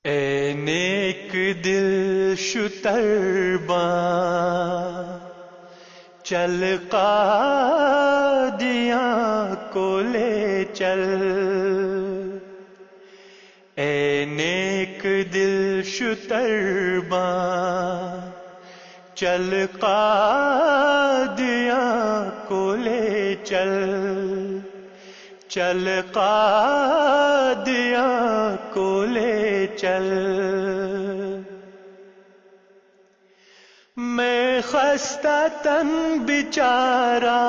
اے نیک دل شترباں چل قادیاں کو لے چل، اے نیک دل شترباں چل قادیاں کو لے چل، چل قادیاں کو لے چل۔ میں خستہ تن بیچارہ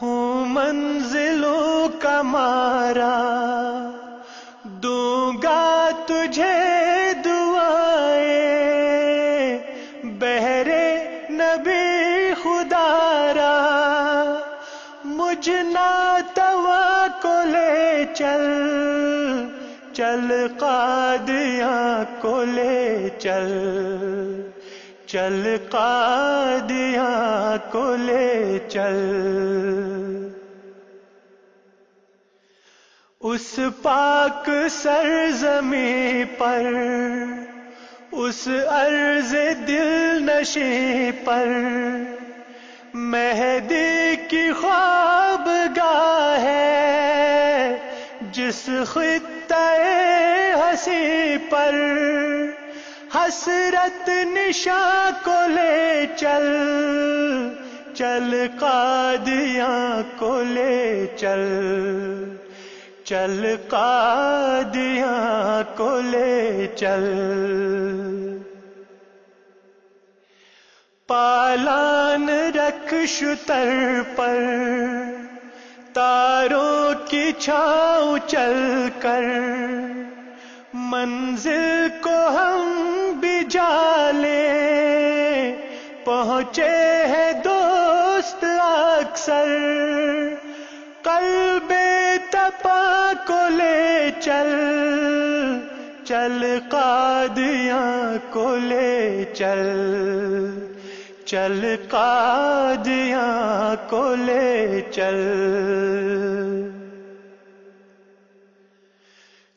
ہوں منزلوں کا مارا، دوں گا تجھے دعائیں بہرے نبی خدا را، مجھ ناتوا کو لے چل، چل قادیاں کو لے چل، چل قادیاں کو لے چل۔ اس پاک سرزمیں پر، اس عرض دل نشیں پر، مہدی کی خوابگاہ ہے، جس خطہ ہنسی پر حسرت نشاں کو لے چل، چل قادیاں کو لے چل، چل قادیاں کو لے چل۔ پالان رکھ شتر پر تاروں کی چھاؤں چل کر، منزل کو ہم بھی جالیں، پہنچے ہیں دوست اکثر، قلب تپا کو لے چل، چل قادیاں کو لے چل، چل قادیاں کو لے چل۔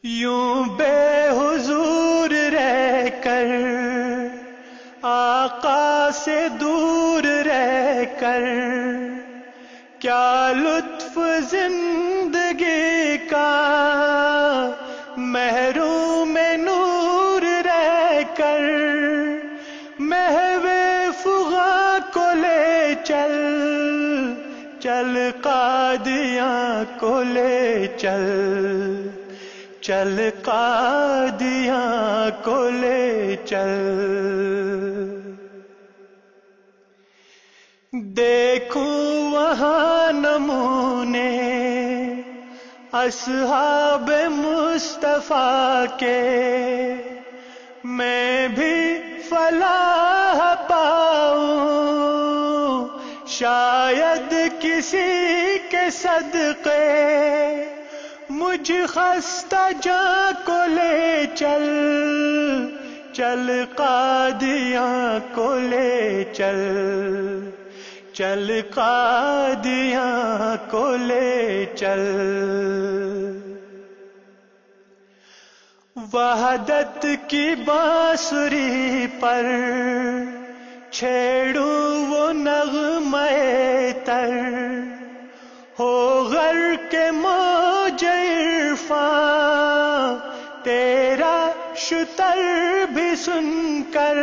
یوں بے حضور رہ کر، آقا سے دور رہ کر، کیا لطف زندگی کا، محروم نور رہ کر، محو فغاں کو لے چل، چل قادیاں کو لے چل، چل قادیاں کو لے چل۔ دیکھوں وہاں نمونے اصحاب مصطفیٰ کے، میں بھی فلاح پاؤں شاید کسی کے صدقے، مجھ خستہ جاں کو لے چل، چل قادیاں کو لے چل، چل قادیاں کو لے چل۔ وحدت کی بانسری پر چھیڑوں وہ نغمے تر، ہو غرق موج عرفاں تیرا شتر بھی سن کر،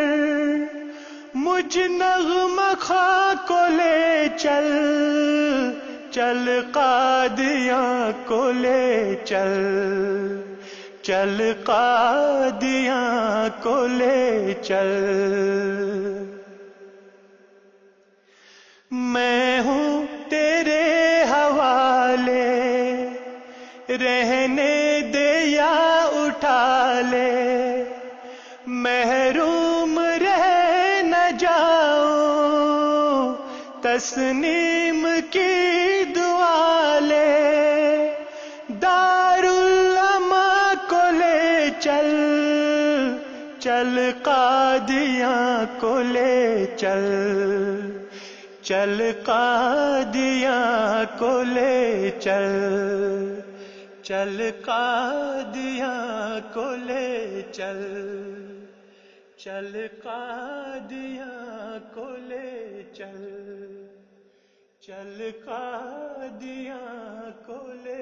مجھ نغمہ خواں کو لے چل، چل قادیاں کو لے چل، چل قادیاں کو لے چل۔ میں ہوں تیرے حوالے، رہنے دے یا اٹھا لے، محروم رہ نہ جاؤں، تسنیم کی دعا لے، دارالعلماء کو لے چل، چل قادیاں کو لے چل، چل قادیاں کو لے چل، چل قادیاں کو لے چل، چل قادیاں کو لے چل، چل قادیاں کو لے